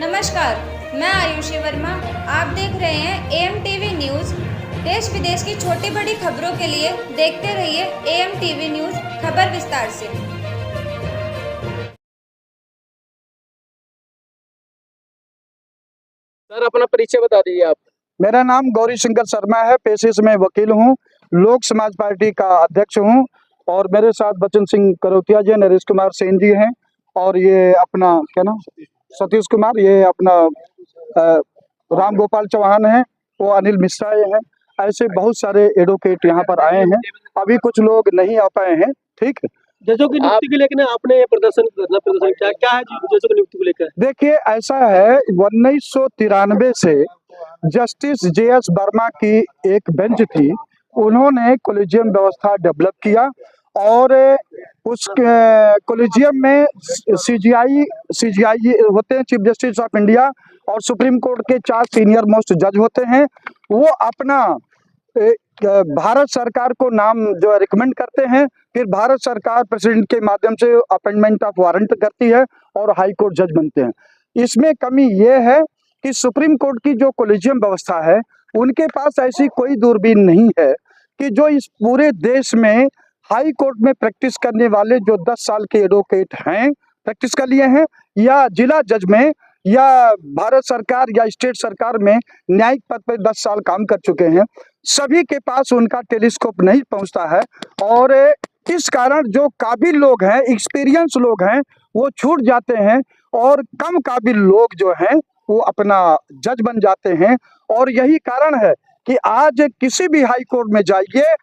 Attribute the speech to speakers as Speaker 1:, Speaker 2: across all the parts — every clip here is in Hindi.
Speaker 1: नमस्कार, मैं आयुषी वर्मा। आप देख रहे हैं एएम टीवी न्यूज़। देश विदेश की छोटी बड़ी खबरों के लिए देखते रहिए एएम टीवी न्यूज़। खबर विस्तार से।
Speaker 2: सर, अपना परिचय बता दीजिए आप।
Speaker 3: मेरा नाम गौरी शंकर शर्मा है। पेशे से मैं वकील हूँ, लोक समाज पार्टी का अध्यक्ष हूँ और मेरे साथ बच्चन सिंह करोतिया जी, नरेश कुमार सेन जी हैं और ये अपना क्या नाम सतीश कुमार, ये अपना राम गोपाल चौहान है, वो अनिल मिश्रा ये हैं। ऐसे बहुत सारे एडवोकेट यहाँ पर आए हैं। अभी कुछ लोग नहीं आ पाए हैं। ठीक है,
Speaker 2: जजों की नियुक्ति को लेकर आपने प्रदर्शन क्या क्या है जजों की नियुक्ति को लेकर?
Speaker 3: देखिए ऐसा है, 1993 से जस्टिस जेएस वर्मा की एक बेंच थी, उन्होंने कोलिजियम व्यवस्था डेवलप किया और उस कोलिजियम में सीजीआई होते हैं, चीफ जस्टिस ऑफ इंडिया, और सुप्रीम कोर्ट के 4 सीनियर मोस्ट जज होते हैं। वो अपना भारत सरकार को नाम जो रिकमेंड करते हैं, फिर भारत सरकार प्रेसिडेंट के माध्यम से अपॉइंटमेंट ऑफ वारंट करती है और हाई कोर्ट जज बनते हैं। इसमें कमी ये है कि सुप्रीम कोर्ट की जो कोलिजियम व्यवस्था है, उनके पास ऐसी कोई दूरबीन नहीं है कि जो इस पूरे देश में हाई कोर्ट में प्रैक्टिस करने वाले जो 10 साल के एडवोकेट हैं, प्रैक्टिस कर लिए हैं, या जिला जज में या भारत सरकार या स्टेट सरकार में न्यायिक पद पर 10 साल काम कर चुके हैं, सभी के पास उनका टेलीस्कोप नहीं पहुंचता है। और इस कारण जो काबिल लोग हैं, एक्सपीरियंस लोग हैं, वो छूट जाते हैं और कम काबिल लोग जो हैं वो अपना जज बन जाते हैं। और यही कारण है कि आज किसी भी हाई कोर्ट में जाइए,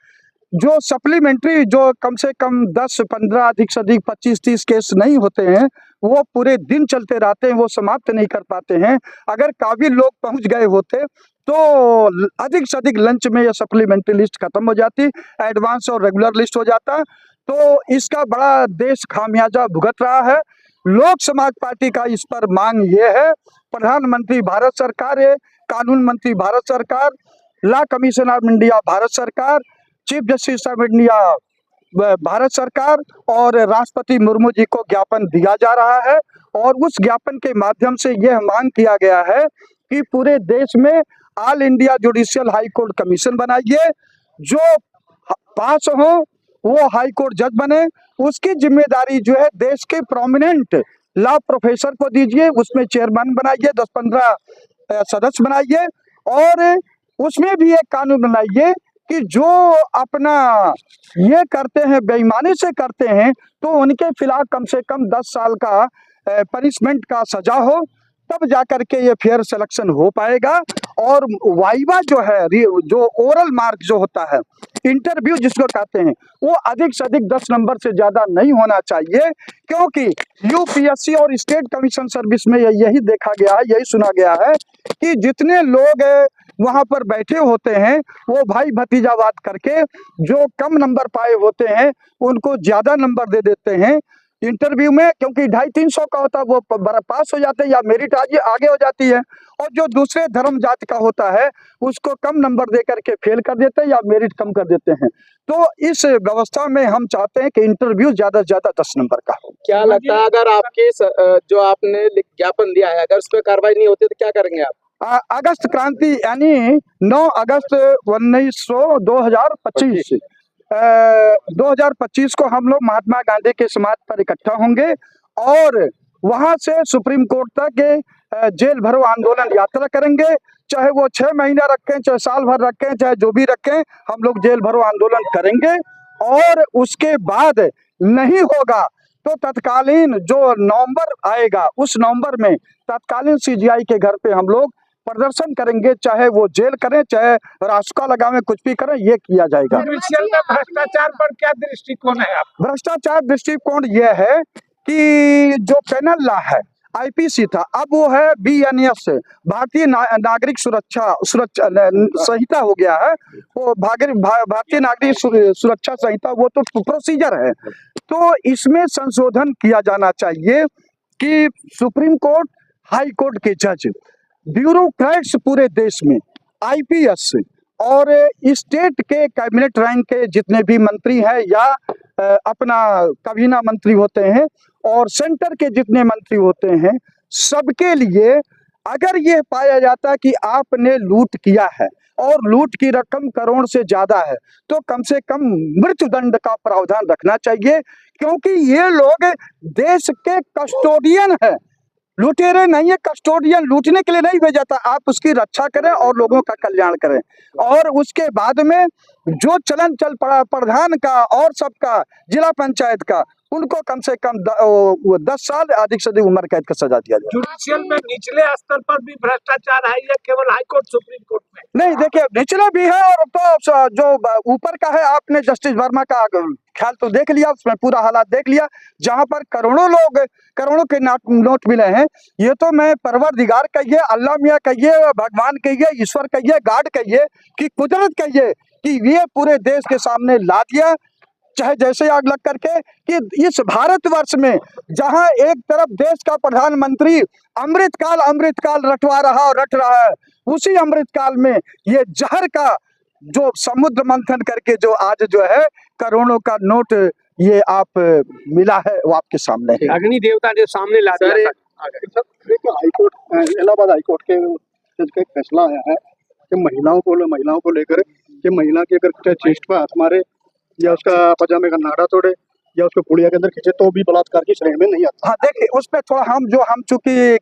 Speaker 3: जो सप्लीमेंट्री जो कम से कम 10-15 अधिक से अधिक 25-30 केस नहीं होते हैं, वो पूरे दिन चलते रहते हैं, वो समाप्त नहीं कर पाते हैं। अगर काबिल लोग पहुंच गए होते तो अधिक से अधिक लंच में ये सप्लीमेंट्री लिस्ट खत्म हो जाती, एडवांस और रेगुलर लिस्ट हो जाता। तो इसका बड़ा देश खामियाजा भुगत रहा है। लोक समाज पार्टी का इस पर मांग ये है, प्रधानमंत्री भारत सरकार है, कानून मंत्री भारत सरकार, law commission of India Bharat सरकार, chief justice of India Bharat सरकार और राष्ट्रपति मुर्मू जी को ज्ञापन दिया जा रहा है। और उस ज्ञापन के माध्यम से यह मांग किया गया है कि पूरे देश में all India judicial high court commission बनाइए, जो पास हो वो हाई कोर्ट जज बने। उसकी जिम्मेदारी जो है देश के प्रोमिनेंट लॉ प्रोफेसर को दीजिए, उसमें चेयरमैन बनाइए, 10-15 सदस्य बनाइए और उसमें भी एक कानून बनाइए कि जो अपना ये करते हैं, बेईमानी से करते हैं, तो उनके खिलाफ कम से कम 10 साल का पनिशमेंट का सजा हो, तब जाकर के ये फेयर सिलेक्शन हो पाएगा। और वाइवा जो है, जो ओरल मार्क जो होता है, इंटरव्यू जिसको कहते हैं, वो अधिक से अधिक 10 नंबर से ज्यादा नहीं होना चाहिए, क्योंकि यूपीएससी और स्टेट कमीशन सर्विस में यही देखा गया है, यही सुना गया है कि जितने लोग वहां पर बैठे होते हैं, वो भाई भतीजावाद करके जो कम नंबर पाए होते हैं उनको ज्यादा नंबर दे देते हैं इंटरव्यू में, क्योंकि 250-300 का होता है, वो पास हो जाते हैं या मेरिट आगे हो जाती है। और जो दूसरे धर्म जाति का होता है उसको कम नंबर दे करके फेल कर देते हैं या मेरिट कम कर देते हैं। तो इस व्यवस्था में हम चाहते हैं कि इंटरव्यू ज्यादा से ज्यादा 10 नंबर का हो।
Speaker 2: क्या लगता है अगर आपके जो आपने ज्ञापन दिया है, अगर उस पर कार्रवाई नहीं होती तो क्या करेंगे आप?
Speaker 3: अगस्त क्रांति यानी 9 अगस्त 2025 2025 को हम लोग महात्मा गांधी के समाधि पर इकट्ठा होंगे और वहां से सुप्रीम कोर्ट तक जेल भरो आंदोलन यात्रा करेंगे। चाहे वो 6 महीना रखें, चाहे साल भर रखें, चाहे जो भी रखें, हम लोग जेल भरो आंदोलन करेंगे। और उसके बाद नहीं होगा तो तत्कालीन जो नवंबर आएगा, उस नवंबर में तत्कालीन सीजीआई के घर पे हम लोग प्रदर्शन करेंगे, चाहे वो जेल करें, चाहे रास्ता लगावे, कुछ भी करें, ये किया जाएगा।
Speaker 4: भ्रष्टाचार पर क्या दृष्टिकोण है आप?
Speaker 3: भ्रष्टाचार दृष्टिकोण ये है कि जो पेनल लॉ है, आईपीसी था, अब वो है बीएनएस, भारतीय नागरिक सुरक्षा संहिता हो गया है। वो भारतीय नागरिक सुरक्षा संहिता, वो तो प्रोसीजर है। तो इसमें संशोधन किया जाना चाहिए कि सुप्रीम कोर्ट, हाई कोर्ट के जज, ब्यूरोक्रेट्स पूरे देश में, आईपीएस और स्टेट के कैबिनेट रैंक के जितने भी मंत्री हैं या अपना काबीना मंत्री होते हैं और सेंटर के जितने मंत्री होते हैं, सबके लिए अगर ये पाया जाता कि आपने लूट किया है और लूट की रकम करोड़ से ज्यादा है तो कम से कम मृत्युदंड का प्रावधान रखना चाहिए, क्योंकि ये लोग देश के कस्टोडियन है, लुटेरे नहीं है। कस्टोडियन लूटने के लिए नहीं भेजा था, आप उसकी रक्षा करें और लोगों का कल्याण करें। और उसके बाद में जो चलन चल पड़ा प्रधान का और सबका, जिला पंचायत का, उनको कम से कम 10 साल अधिक से अधिक उम्र कैद का सजा दिया जाए।
Speaker 4: जुडिशियल में निचले स्तर पर भी भ्रष्टाचार है या केवल हाईकोर्ट सुप्रीम कोर्ट में?
Speaker 3: नहीं, देखिए निचला भी है और तो जो ऊपर का है, आपने जस्टिस वर्मा का ख्याल तो देख लिया, उसमें पूरा हालात देख लिया, जहां पर करोड़ों लोग करोड़ों के नोट मिले हैं। ये तो मैं परवरदिगार कहिए, अल्लाह मियाँ कहिए, भगवान कहिए, ईश्वर कहिए, गॉड कहिए, कि कुदरत कहिए, कि ये पूरे देश के सामने ला दिया, चाहे जैसे आग लग करके, कि इस भारतवर्ष में जहां एक तरफ देश का प्रधानमंत्री अमृतकाल रटवा रहा और रट रहा है, उसी अमृतकाल में ये जहर का जो समुद्र मंथन करके जो आज जो है करोड़ों का नोट ये आप मिला है, वो आपके सामने है।
Speaker 5: अग्नि देवता जो सामने ला दिया था।
Speaker 6: हाईकोर्ट, इलाहाबाद हाईकोर्ट के जज का एक फैसला आया है कि महिलाओं को लेकर कि महिला की अगर चेस्ट पर हाथ मारे या उसका पजामे का नाड़ा तोड़े या उसको पुड़िया के अंदर खींचे तो भी बलात्कार की श्रेणी में नहीं आता।
Speaker 3: हाँ, देखिए उस पर थोड़ा हम चूंकि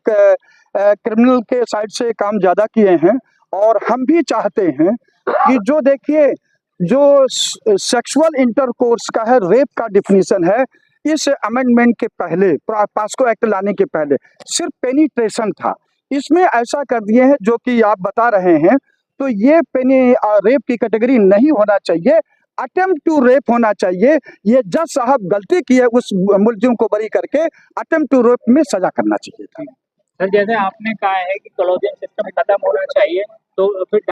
Speaker 3: क्रिमिनल के साइड से काम ज्यादा किए हैं और हम भी चाहते हैं कि जो देखिए जो सेक्सुअल इंटरकोर्स का है, रेप का डिफिनीशन है, इस अमेंडमेंट के पहले, पास्को एक्ट लाने के पहले सिर्फ पेनिट्रेशन था। इसमें ऐसा कर दिए हैं जो कि आप बता रहे हैं, तो ये रेप की कैटेगरी नहीं होना चाहिए, अटेम्प्ट टू रेप होना चाहिए। ये जज साहब गलती की है, उस मुलजिम को बरी करके अटेम्प्ट टू रेप में सजा करना चाहिए था।
Speaker 5: सर, जैसे आपने कहा है कि कॉलोजियम सिस्टम खत्म होना चाहिए, तो फिर